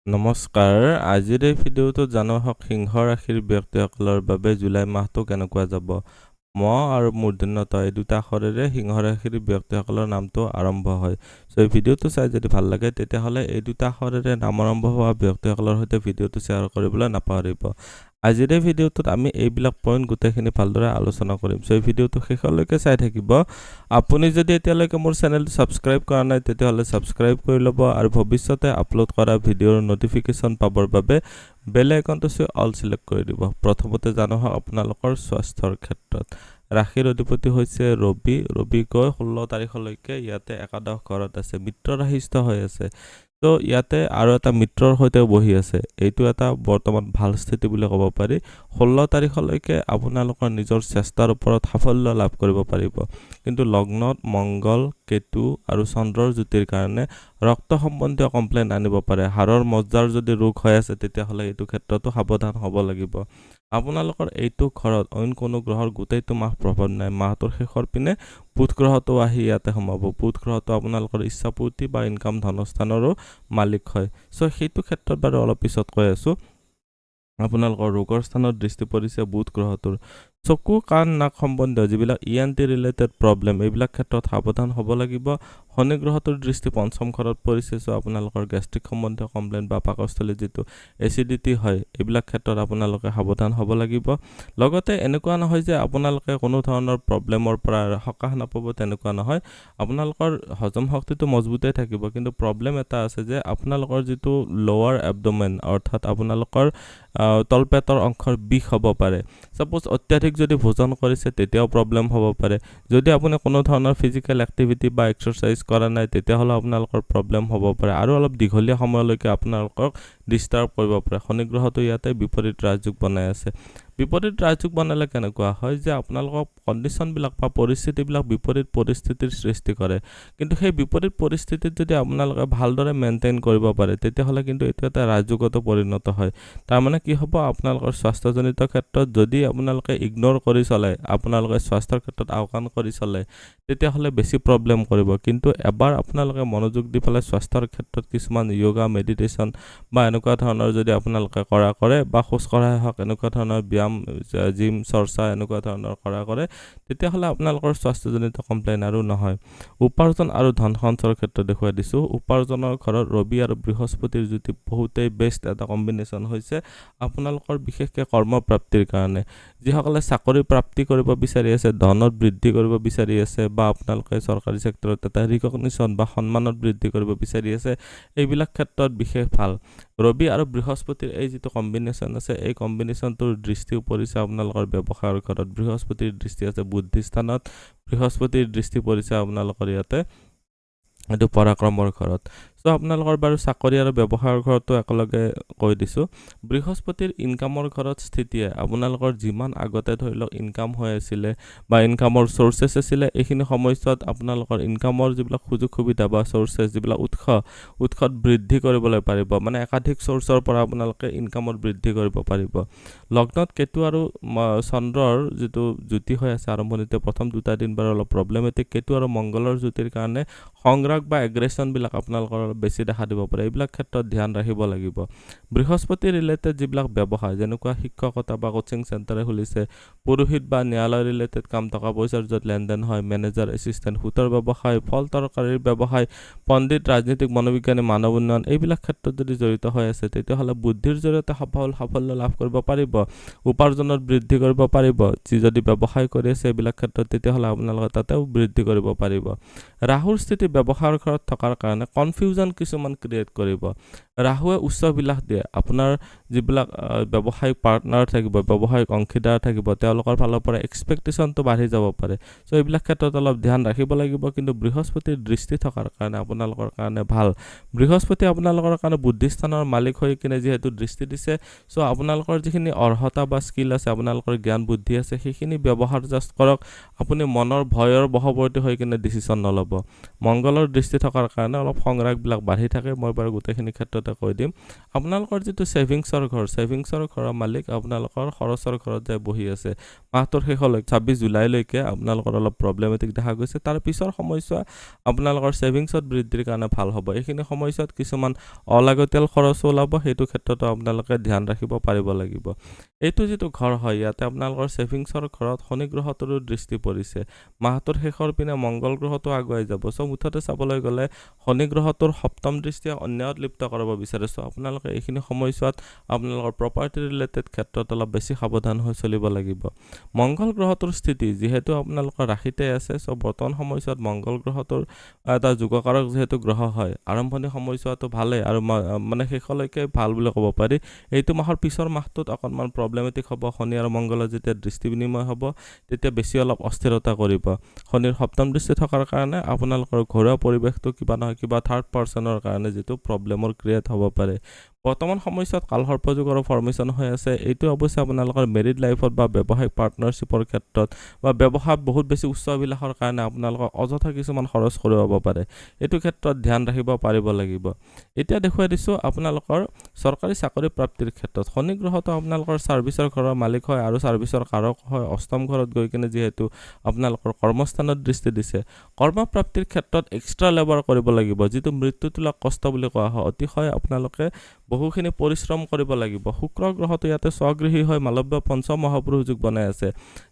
নমস্কাৰ। আজিৰ এই ভিডিঅ'টো জানক সিংহ ৰাশিৰ ব্যক্তিসকলৰ বাবে জুলাই মাহটো কেনেকুৱা যাব। ম আৰু মূৰ্ধন্য এই দুটা আখৰেৰে সিংহ ৰাশিৰ ব্যক্তিসকলৰ নামটো আৰম্ভ হয়। এই ভিডিঅ'টো চাই যদি ভাল লাগে তেতিয়াহ'লে এই দুটা আখৰেৰে নাম আৰম্ভ হোৱা ব্যক্তিসকলৰ সৈতে ভিডিঅ'টো শ্বেয়াৰ কৰিবলৈ নাপাহৰিব। আজিৰ এই ভিডিঅ'টোত আমি এইবিলাক পইণ্ট গোটেইখিনি ভালদৰে আলোচনা কৰিম। এই ভিডিঅ'টো শেষলৈকে চাই থাকিব। আপুনি যদি এতিয়ালৈকে মোৰ চেনেলটো ছাবস্ক্ৰাইব কৰা নাই তেতিয়াহ'লে ছাবস্ক্ৰাইব কৰি ল'ব আৰু ভৱিষ্যতে আপলোড কৰা ভিডিঅ'ৰ নটিফিকেশ্যন পাবৰ বাবে বেল আইকনটো চুই অল চিলেক্ট কৰি দিব। প্ৰথমতে জানো আপোনালোকৰ স্বাস্থ্যৰ ক্ষেত্ৰত ৰাশিৰ অধিপতি হৈছে ৰবি গৈ 16 তাৰিখলৈকে ইয়াতে একাদশ ঘৰত আছে, মিত্ৰ ৰাশিস্থ হৈ আছে। তো ইয়াতে আৰু এটা মিত্ৰৰ সৈতে বহি আছে। এইটো এটা বৰ্তমান ভাল স্থিতি বুলি ক'ব পাৰি। 16 তাৰিখলৈকে আপোনালোকৰ নিজৰ চেষ্টাৰ ওপৰত সাফল্য লাভ কৰিব পাৰিব। কিন্তু লগ্নত মংগল, কেতু আৰু চন্দ্ৰৰ জ্যোতিৰ কাৰণে ৰক্ত সম্বন্ধীয় কমপ্লেইন আনিব পাৰে। হাড়ৰ মজ্জাৰ যদি ৰোগ হৈ আছে তেতিয়াহ'লে এইটো ক্ষেত্ৰতো সাৱধান হ'ব লাগিব। আপোনালোকৰ এইটো ঘৰত অইন কোনো গ্ৰহৰ গোটেইটো মাহ প্ৰভাৱ নাই। মাহটোৰ শেষৰ পিনে বুধ গ্ৰহটো আহি ইয়াতে সোমাব। বুধ গ্ৰহটো আপোনালোকৰ ইচ্ছাপূৰ্তি বা ইনকাম ধনস্থানৰো মালিক হয়। সেইটো ক্ষেত্ৰত বাৰু অলপ পিছত কৈ আছোঁ। আপোনালোকৰ ৰোগৰ স্থানত দৃষ্টি পৰিছে বুধ গ্ৰহটোৰ। চকু, কাণ, নাক সম্বন্ধীয় যিবিলাক ENT ৰিলেটেড প্ৰব্লেম এইবিলাক ক্ষেত্ৰত সাৱধান হ'ব লাগিব। শনি গ্ৰহটোৰ দৃষ্টি পঞ্চম ঘৰত পৰিছে। আপোনালোকৰ গেষ্ট্ৰিক সম্বন্ধীয় কমপ্লেইন বা পাকস্থলীত যিটো এচিডিটি হয় এইবিলাক ক্ষেত্ৰত আপোনালোকে সাৱধান হ'ব লাগিব। লগতে এনেকুৱা নহয় যে আপোনালোকে কোনো ধৰণৰ প্ৰব্লেমৰ পৰা সকাহ নাপাব, তেনেকুৱা নহয়। আপোনালোকৰ হজম শক্তিটো মজবুতেই থাকিব, কিন্তু প্ৰব্লেম এটা আছে যে আপোনালোকৰ যিটো লোৱাৰ এবডমেন অৰ্থাৎ আপোনালোকৰ তলপেটৰ অংশৰ বিষ হ'ব পাৰে। ছাপ'জ অত্যাধিক যদি ভোজন কৰিছে তেতিয়াও প্ৰব্লেম হ'ব পাৰে। যদি আপুনি কোনো ধৰণৰ ফিজিকেল এক্টিভিটি বা এক্সাৰচাইজ কৰা নাই তেতিয়াহ'লে আপোনালোকৰ প্ৰব্লেম হ'ব পাৰে আৰু অলপ দীঘলীয়া সময়লৈকে আপোনালোকক ডিষ্টাৰ্ব কৰিব পাৰে। শনি গ্ৰহটো ইয়াতে বিপৰীত ৰাজযোগ বনাই আছে। বিপৰীত ৰাজযোগ বনালে কেনেকুৱা হয় যে আপোনালোকক কণ্ডিশ্যনবিলাক বা পৰিস্থিতিবিলাক বিপৰীত পৰিস্থিতিৰ সৃষ্টি কৰে। কিন্তু সেই বিপৰীত পৰিস্থিতিত যদি আপোনালোকে ভালদৰে মেইনটেইন কৰিব পাৰে তেতিয়াহ'লে কিন্তু এইটো এটা ৰাজযোগতো পৰিণত হয়। তাৰমানে কি হ'ব, আপোনালোকৰ স্বাস্থ্যজনিত ক্ষেত্ৰত যদি আপোনালোকে ইগন'ৰ কৰি চলে, আপোনালোকে স্বাস্থ্যৰ ক্ষেত্ৰত আওকাণ কৰি চলে তেতিয়াহ'লে বেছি প্ৰব্লেম কৰিব। কিন্তু এবাৰ আপোনালোকে মনোযোগ দি পেলাই স্বাস্থ্যৰ ক্ষেত্ৰত কিছুমান য়োগা, মেডিটেশ্যন বা এনেকুৱা ধৰণৰ যদি আপোনালোকে কৰে বা খোজ কঢ়াই হওক, এনেকুৱা ধৰণৰ ব্যায়াম, জিম চৰ্চা এনেকুৱা ধৰণৰ কৰে তেতিয়াহ'লে আপোনালোকৰ স্বাস্থ্যজনিত কমপ্লেইন আৰু নহয়। উপাৰ্জন আৰু ধন সঞ্চয়ৰ ক্ষেত্ৰত দেখুৱাই দিছোঁ। উপাৰ্জনৰ ঘৰত ৰবি আৰু বৃহস্পতিৰ জ্যোতি বহুতেই বেষ্ট এটা কম্বিনেশ্যন হৈছে আপোনালোকৰ বিশেষকৈ কৰ্মপ্ৰাপ্তিৰ কাৰণে। যিসকলে চাকৰি প্ৰাপ্তি কৰিব বিচাৰি আছে, ধনত বৃদ্ধি কৰিব বিচাৰি আছে বা আপোনালোকে চৰকাৰী ছেক্টৰত এটা ৰিকগনিশ্যন বা সন্মানত বৃদ্ধি কৰিব বিচাৰি আছে, এইবিলাক ক্ষেত্ৰত বিশেষ ভাল। ৰবি আৰু বৃহস্পতিৰ এই যিটো কম্বিনেশ্যন আছে এই কম্বিনেশ্যনটোৰ দৃষ্টিও পৰিছে আপোনালোকৰ ব্যৱসায়ৰ ঘৰত। বৃহস্পতিৰ দৃষ্টি আছে বুদ্ধি স্থানত, বৃহস্পতিৰ দৃষ্টি পৰিছে আপোনালোকৰ ইয়াতে এইটো পৰাক্ৰমৰ ঘৰত। আপোনালোকৰ বাৰু চাকৰি আৰু ব্যৱসায়ৰ ঘৰতো একেলগে কৈ দিছোঁ। বৃহস্পতিৰ ইনকামৰ ঘৰত স্থিতিয়ে আপোনালোকৰ যিমান আগতে ধৰি লওক ইনকাম হৈ আছিলে বা ইনকামৰ চ'ৰ্চেছ আছিলে, এইখিনি সময়ছোৱাত আপোনালোকৰ ইনকামৰ যিবিলাক সুযোগ সুবিধা বা চ'ৰ্চেছ যিবিলাক উৎসত বৃদ্ধি কৰিবলৈ পাৰিব। মানে একাধিক চ'ৰ্চৰ পৰা আপোনালোকে ইনকামত বৃদ্ধি কৰিব পাৰিব। লগ্নত কেতু আৰু চন্দ্ৰৰ যিটো জ্যোতি হৈ আছে আৰম্ভণিতে প্ৰথম দুটা দিন বাৰু অলপ প্ৰব্লেমেটিক। কেতু আৰু মংগলৰ জ্যোতিৰ কাৰণে সংগ্ৰাস বা এগ্ৰেশ্যনবিলাক আপোনালোকৰ বেছি দেখা দিব পাৰে। এইবিলাক ক্ষেত্ৰত ধ্যান ৰাখিব লাগিব। বৃহস্পতি ৰিলেটেড যিবিলাক ব্যৱসায় যেনেকুৱা শিক্ষকতা বা কোচিং চেণ্টাৰে খুলিছে, পুৰোহিত বা ন্যায়ালয় ৰিলেটেড কাম, টকা পইচাৰ য'ত লেনদেন হয়, মেনেজাৰ, এছিষ্টেণ্ট, সুতৰ ব্যৱসায়, ফল তৰকাৰীৰ ব্যৱসায়, পণ্ডিত, ৰাজনীতিক, মনোবিজ্ঞানী, মানৱ উন্নয়ন এইবিলাক ক্ষেত্ৰত যদি জড়িত হৈ আছে তেতিয়াহ'লে বুদ্ধিৰ জৰিয়তে সাফল্য লাভ কৰিব পাৰিব, উপাৰ্জনত বৃদ্ধি কৰিব পাৰিব। যদি ব্যৱসায় কৰি আছে এইবিলাক ক্ষেত্ৰত তেতিয়াহ'লে আপোনালোকে তাতেও বৃদ্ধি কৰিব পাৰিব। ৰাহুৰ স্থিতি ব্যৱসায়ৰ ঘৰত থকাৰ কাৰণে কনফিউজন কিছুমান ক্ৰিয়েট কৰিব। ৰাহুৱে উচ্চ বিলাস দিয়ে। আপোনাৰ যিবিলাক ব্যৱসায়িক পাৰ্টনাৰ থাকিব, ব্যৱসায়িক অংশীদাৰ থাকিব, তেওঁলোকৰ ফালৰ পৰা এক্সপেক্টেশ্যনটো বাঢ়ি যাব পাৰে। এইবিলাক ক্ষেত্ৰত অলপ ধ্যান ৰাখিব লাগিব। কিন্তু বৃহস্পতিৰ দৃষ্টি থকাৰ কাৰণে আপোনালোকৰ কাৰণে ভাল। বৃহস্পতি আপোনালোকৰ কাৰণে বুদ্ধিস্থানৰ মালিক হৈ কিনে যিহেতু দৃষ্টি দিছে, আপোনালোকৰ যিখিনি অৰ্হতা বা স্কিল আছে, আপোনালোকৰ জ্ঞান বুদ্ধি আছে, সেইখিনি ব্যৱহাৰ জাষ্ট কৰক। আপুনি মনৰ ভয়ৰ বশৱৰ্তী হৈ কিনে ডিচিশ্যন নল'ব। মংগলৰ দৃষ্টি থকাৰ কাৰণে অলপ সংগ্ৰাস বিলাক বাঢ়ি থাকে মই বাৰু গোটেইখিনি ক্ষেত্ৰতে কৈ দিম আপোনালোকৰ যেটো সেভিংছৰ ঘৰৰ মালিক আপোনালোকৰ খৰচৰ ঘৰত যায় বহি আছে মাহটোৰ শেষলৈ 26 জুলাইলৈকে আপোনালোকৰ অলপ প্ৰবলেমেটিক দেখা গৈছে তাৰ পিছৰ সময়ছোৱা আপোনালোকৰ সেভিংছত বৃদ্ধিৰ কাৰণে ভাল হ'ব এইখিনি সময়ছোৱাত কিছুমান অলাগতিয়াল খৰচ ওলাব সেইটো ক্ষেত্ৰতো আপোনালোকে ধ্যান ৰাখিব পাৰিব লাগিব এইটো যেটো ঘৰ হয় ইয়াতে আপোনালোকৰ সেভিংছৰ ঘৰত শনি গ্ৰহটোৰ দৃষ্টি পৰিছে মাহটোৰ শেষৰ পিনে মংগল গ্ৰহটো আগুৱাই যাব সো মুঠতে চাবলৈ গলে শনি গ্ৰহটোৰ সপ্তম দৃষ্টিয়ে অন্যায়ত লিপ্ত কৰাব বিচাৰিছো আপোনালোকে এইখিনি সময়ছোৱাত আপোনালোকৰ প্ৰপাৰ্টি ৰিলেটেড ক্ষেত্ৰত অলপ বেছি সাৱধান হৈ চলিব লাগিব মংগল গ্ৰহটোৰ স্থিতি যেহেতু আপোনালোকৰ ৰাশিতে আছে সো বৰ্তমান সময়ছোৱাত মংগল গ্ৰহটোৰ এটা যোগকাৰক যেহেতু গ্ৰহ হয় আৰম্ভণি সময়ছোৱাটো ভালে আৰু মানে শেষলৈকে ভাল বুলি ক'ব পাৰি এইটো মাহৰ পিছৰ মাহটোত অকনমান প্ৰবলেমেটিক হ'ব শনি আৰু মংগলৰ যেতিয়া দৃষ্টি বিনিময় হ'ব তেতিয়া বেছি অলপ অস্থিৰতা কৰিব শনিৰ সপ্তম দৃষ্টি থকাৰ কাৰণে আপোনালোকৰ ঘৰুৱা পৰিৱেশটো কিবা নহয় কিবা থাৰ্ড পাৰ্সনৰ কাৰণে যেটো প্ৰবলেমৰ ক্ৰিয়েট হ'ব পাৰে বৰ্তমান সময়ছোৱাত কালসৰ্পযোগৰ ফৰ্মেশন হৈ আছে এইটো অৱশ্যে আপোনালোকৰ মেৰিড লাইফত বা ব্যৱসায়িক পাৰ্টনাৰশ্বিপৰ ক্ষেত্ৰত বা ব্যৱসায়ত বহুত বেছি উচ্চ অভিলাষৰ কাৰণে আপোনালোকৰ অযথা কিছুমান খৰচ কৰিব পাৰে এইটো ক্ষেত্ৰত ধ্যান ৰাখিব পাৰিব লাগিব এতিয়া দেখুৱাই দিছো আপোনালোকৰ চৰকাৰী চাকৰি প্ৰাপ্তিৰ ক্ষেত্ৰত শনি গ্ৰহটো আপোনালোকৰ সাৰ্ভিসৰ ঘৰৰ মালিক হয় আৰু সাৰ্ভিসৰ কাৰক হয় অষ্টম ঘৰত গৈ কিনে যেহেতু আপোনালোকৰ কৰ্মস্থানত দৃষ্টি দিছে কৰ্ম প্ৰাপ্তিৰ ক্ষেত্ৰত এক্সট্ৰা লেবাৰ কৰিব লাগিব যেটো মৃত্যুতুলক কষ্ট বুলি কোৱা হয় অতিশয় আপোনালোকে বহুখিনি পৰিশ্ৰম কৰিব লাগিব শুক্ৰ গ্ৰহটো ইয়াতে স্বগৃহী হয় মালব্য পঞ্চম মহাপুৰুষ যোগ বনাই আছে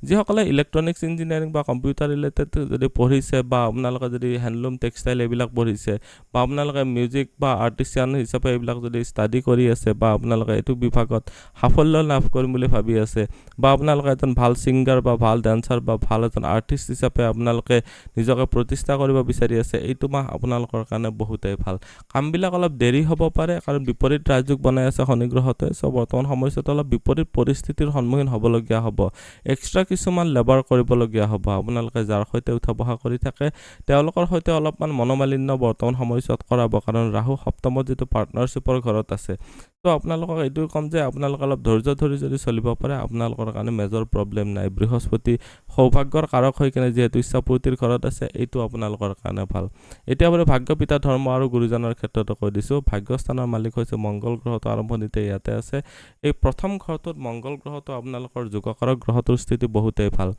যিসকলে ইলেক্ট্ৰনিক্স ইঞ্জিনিয়াৰিং বা কম্পিউটাৰ ৰিলেটেড যদি পঢ়িছে বা আপোনালোকে যদি হ্যান্ডলুম টেক্সটাইল এইবিলাক পঢ়িছে বা আপোনালোকে মিউজিক বা আৰ্টিস্টিয়ান হিচাপে এইবিলাক যদি ষ্টাডি কৰি আছে বা আপোনালোকে এইটো বিভাগত সাফল্য লাভ কৰিম বুলি ভাবি আছে বা আপোনালোকে এজন ভাল সিঙ্গাৰ বা ভাল ডান্সাৰ বা ভাল এজন আৰ্টিস্ট হিচাপে আপোনালোকে নিজকে প্ৰতিষ্ঠা কৰিব বিচাৰি আছে এইটো মাহ আপোনালোকৰ কাৰণে বহুতেই ভাল কামবিলাক অলপ দেৰি হ'ব পাৰে কাৰণ বিপৰীত ৰাজযোগ বনাই আছে শনি গ্ৰহতে সো বৰ্তমান সময়ছোৱাত অলপ বিপৰীত পৰিস্থিতিৰ সন্মুখীন হ'বলগীয়া হ'ব এক্সট্ৰা কিছুমান লেবাৰ কৰিবলগীয়া হ'ব আপোনালোকে যাৰ সৈতে উঠা বহা কৰি থাকে তেওঁলোকৰ সৈতে অলপমান মনোমালিন্য বৰ্তমান সময়ছোৱাত কৰাব কাৰণ ৰাহু সপ্তমত যেটো পাৰ্টনাৰশ্বিপৰ ঘৰত আছে তো আপোনালোকক এইটো কম যে আপোনালোক অলপ ধৈৰ্য ধৰি যদি চলিব পাৰে আপোনালোকৰ কাৰণে মেজৰ প্ৰবলেম নাই বৃহস্পতি সৌভাগ্যৰ কাৰক হৈ কিনে যেহেতু ইচ্ছাপূৰ্তিৰ ঘৰত আছে এইটো আপোনালোকৰ কাৰণে ভাল এতিয়া বাৰু ভাগ্য পিতা ধৰ্ম আৰু গুৰুজনৰ ক্ষেত্ৰত কৈ দিছো ভাগ্যস্থানৰ মালিক হৈছে মংগল গ্ৰহটো আৰম্ভণিতে ইয়াতে আছে এই প্ৰথম ঘৰটোত মংগল গ্ৰহটো আপোনালোকৰ যোগকাৰক গ্ৰহটোৰ স্থিতি বহুতেই ভাল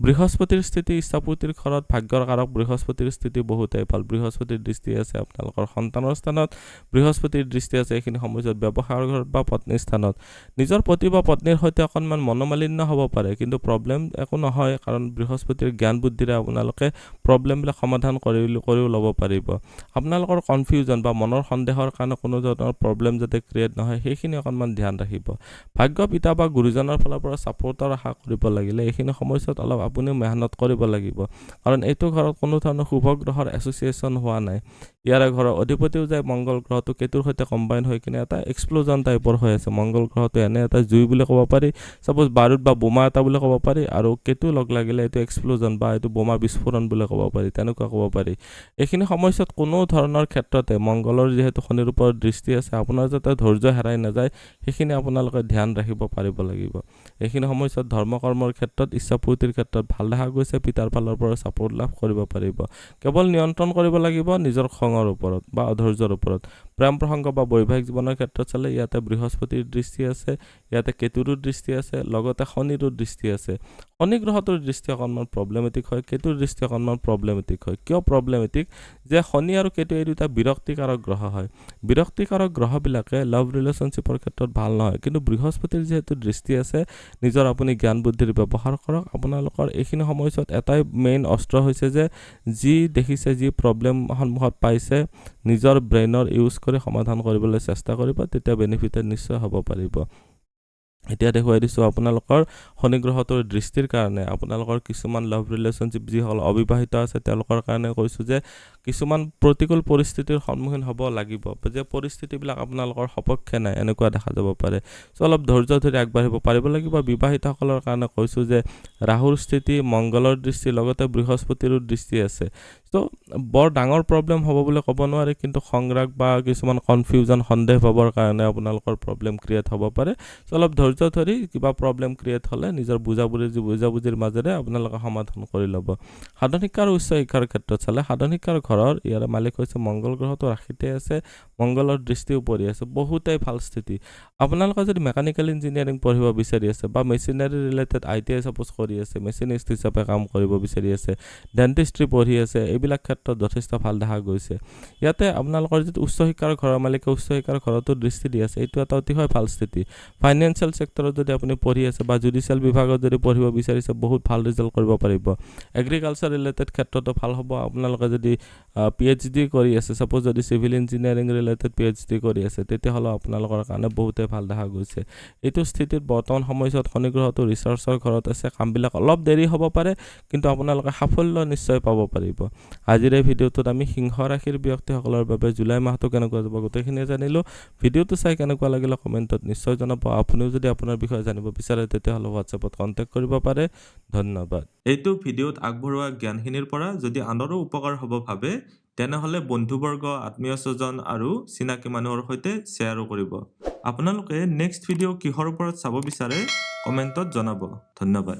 বৃহস্পতিৰ স্থিতি ইচ্ছাপূৰ্তিৰ ঘৰত ভাগ্যৰ কাৰক বৃহস্পতিৰ স্থিতি বহুতেই ভাল বৃহস্পতিৰ দৃষ্টি আছে আপোনালোকৰ সন্তানৰ স্থানত বৃহস্পতিৰ দৃষ্টি আছে এইখিনি সময়ত ব্যৱসায়ৰ ঘৰত বা পত্নীৰ স্থানত নিজৰ পতি বা পত্নীৰ সৈতে অকনমান মনোমালিন্য হ'ব পাৰে কিন্তু প্ৰবলেম একো নহয় কাৰণ বৃহস্পতিৰ জ্ঞান বুদ্ধিৰে আপোনালোকে প্ৰবলেমবিলাক সমাধান কৰিও ল'ব পাৰিব আপোনালোকৰ কনফিউজন বা মনৰ সন্দেহৰ কাৰণে কোনো ধৰণৰ প্ৰবলেম যাতে ক্ৰিয়েট নহয় সেইখিনি অকনমান ধ্যান ৰাখিব ভাগ্য পিতা বা গুৰুজনৰ ফালৰ পৰা সাপোৰ্টৰ আশা কৰিব লাগিলে এইখিনি সময়ত অলপ আপুনি মেহনত কৰিব লাগিব কাৰণ এইটো ঘৰত কোনো ধৰণৰ শুভ গ্ৰহৰ এছ'চিয়েচন হোৱা নাই ইয়াৰে ঘৰৰ অধিপতিও যায় মংগল গ্ৰহটো কেতুৰ সৈতে কম্বাইন হৈ কিনে এটা এক্সপ্লোজন টাইপৰ হৈ আছে মংগল গ্ৰহটো এনে এটা জুই বুলি ক'ব পাৰি সাপোজ বাৰুদ বা বোমা এটা বুলি ক'ব পাৰি আৰু কেতু লগ লাগিলে এইটো এক্সপ্লোজন বা এইটো বোমা বিস্ফোৰণ বুলি ক'ব পাৰি তেনেকুৱা ক'ব পাৰি এইখিনি সময়ত কোনো ধৰণৰ ক্ষেত্ৰতে মংগলৰ যেহেতু শনিৰ ওপৰত দৃষ্টি আছে আপোনাৰ যাতে ধৈৰ্য হেৰাই নাযায় সেইখিনি আপোনালোকে ধ্যান ৰাখিব পাৰিব লাগিব এইখিনি সময়ত ধৰ্ম কৰ্মৰ ক্ষেত্ৰত ইচ্ছাপূৰ্তিৰ ক্ষেত্ৰত ভাল দেখা গৈছে পিতাৰ ফালৰ পৰা সাপোৰ্ট লাভ কৰিব পাৰিব কেৱল নিয়ন্ত্ৰণ কৰিব লাগিব নিজৰ খঙৰ ওপৰত বা অধৈৰ্যৰ ওপৰত প্ৰেম প্ৰসংগ বা বৈবাহিক জীৱনৰ ক্ষেত্ৰত চালে ইয়াতে বৃহস্পতিৰ দৃষ্টি আছে ইয়াতে কেতুৰ দৃষ্টি আছে লগতে শনিৰ দৃষ্টি আছে শনি গ্ৰহটোৰ দৃষ্টি অকনমান প্ৰবলেমেটিক হয় কেতুৰ দৃষ্টি অকনমান প্ৰবলেমেটিক হয় কিয় প্ৰবলেমেটিক যে শনি আৰু কেতু এই দুটা বিৰক্তিকাৰক গ্ৰহ হয় বিৰক্তিকাৰক গ্ৰহবিলাকে লাভ ৰিলেশনশ্বিপৰ ক্ষেত্ৰত ভাল নহয় কিন্তু বৃহস্পতিৰ যেহেতু দৃষ্টি আছে নিজৰ আপুনি জ্ঞান বুদ্ধিৰ ব্যৱহাৰ কৰক আপোনালোকৰ এইখিনি সময়ত এটাই মেইন অস্ত্ৰ হৈছে যে যি দেখিছে যি প্ৰবলেম সন্মুখত পাইছে নিজৰ ব্ৰেইনৰ ইউজ কৰি সমাধান কৰিবলৈ চেষ্টা কৰিব তেতিয়া বেনিফিট নিশ্চয় হ'ব পাৰিব এতিয়া দেখুৱাই দিছো আপোনালোকৰ শনি গ্ৰহটোৰ দৃষ্টিৰ কাৰণে আপোনালোকৰ কিছুমান লাভ ৰিলেশনশ্বিপ যিসকল অবিবাহিত আছে তেওঁলোকৰ কাৰণে কৈছো যে কিছুমান প্ৰতিকূল পৰিস্থিতিৰ সন্মুখীন হ'ব লাগিব যে পৰিস্থিতিবিলাক আপোনালোকৰ সপক্ষে নাই এনেকুৱা দেখা যাব পাৰে সো অলপ ধৈৰ্য ধৰি আগবাঢ়িব পাৰিব লাগিব বিবাহিতসকলৰ কাৰণে কৈছো যে ৰাহুৰ স্থিতি মংগলৰ দৃষ্টি লগতে বৃহস্পতিৰ দৃষ্টি আছে তো বৰ ডাঙৰ প্ৰব্লেম হ'ব বুলি ক'ব নোৱাৰি, কিন্তু সংৰাগ বা কিছুমান কনফিউজন সন্দেহ পাবৰ কাৰণে আপোনালোকৰ প্ৰব্লেম ক্ৰিয়েট হ'ব পাৰে। চ' অলপ ধৈৰ্য ধৰি কিবা প্ৰব্লেম ক্ৰিয়েট হ'লে নিজৰ বুজাবুজিৰ মাজেৰে আপোনালোকে সমাধান কৰি ল'ব। সাধাৰণ শিক্ষা আৰু উচ্চ শিক্ষাৰ ক্ষেত্ৰত চালে সাধাৰণ শিক্ষাৰ ঘৰৰ ইয়াৰ মালিক হৈছে মংগল গ্ৰহটো ৰাশিতে আছে, মংগলৰ দৃষ্টিও পৰি আছে, বহুতেই ভাল স্থিতি। আপোনালোকে যদি মেকানিকেল ইঞ্জিনিয়াৰিং পঢ়িব বিচাৰি আছে বা মেচিনাৰী ৰিলেটেড ITI ছাপোজ কৰি আছে, মেচিনিষ্ট হিচাপে কাম কৰিব বিচাৰি আছে, ডেণ্টিষ্ট্ৰি পঢ়ি আছে, এইবিলাক ক্ষেত্ৰত যথেষ্ট ভাল দেখা গৈছে। ইয়াতে আপোনালোকৰ যিটো উচ্চ শিক্ষাৰ ঘৰৰ মালিকে উচ্চ শিক্ষাৰ ঘৰতো দৃষ্টি দি আছে, এইটো এটা অতিশয় ভাল স্থিতি। ফাইনেন্সিয়েল ছেক্টৰত যদি আপুনি পঢ়ি আছে বা জুডিচিয়েল বিভাগত যদি পঢ়িব বিচাৰিছে, বহুত ভাল ৰিজাল্ট কৰিব পাৰিব। এগ্ৰিকালচাৰ ৰিলেটেড ক্ষেত্ৰতো ভাল হ'ব। আপোনালোকে যদি PhD কৰি আছে, ছাপোজ যদি চিভিল ইঞ্জিনিয়াৰিং ৰিলেটেড PhD কৰি আছে, তেতিয়াহ'লে আপোনালোকৰ কাৰণে বহুতেই ভাল দেখা গৈছে। এইটো স্থিতিত বৰ্তমান সময়ছোৱাত শনি গ্ৰহটো ৰিচাৰ্চৰ ঘৰত আছে, কামবিলাক অলপ দেৰি হ'ব পাৰে, কিন্তু আপোনালোকে সাফল্য নিশ্চয় পাব পাৰিব। আজিৰ এই ভিডিঅ'টোত আমি সিংহ ৰাশিৰ ব্যক্তিসকলৰ বাবে জুলাই মাহটো কেনেকুৱা যাব গোটেইখিনিয়ে জানিলোঁ। ভিডিঅ'টো চাই কেনেকুৱা লাগিলে কমেণ্টত নিশ্চয় জনাব। আপুনিও যদি আপোনাৰ বিষয়ে জানিব বিচাৰে তেতিয়াহ'লে হোৱাটছএপত কণ্টেক্ট কৰিব পাৰে। ধন্যবাদ। এইটো ভিডিঅ'ত আগবঢ়োৱা জ্ঞানখিনিৰ পৰা যদি আনৰো উপকাৰ হ'ব ভাবে, তেনেহ'লে বন্ধুবৰ্গ, আত্মীয় স্বজন আৰু চিনাকি মানুহৰ সৈতে শ্বেয়াৰো কৰিব। আপোনালোকে নেক্সট ভিডিঅ' কিহৰ ওপৰত চাব বিচাৰে কমেণ্টত জনাব। ধন্যবাদ।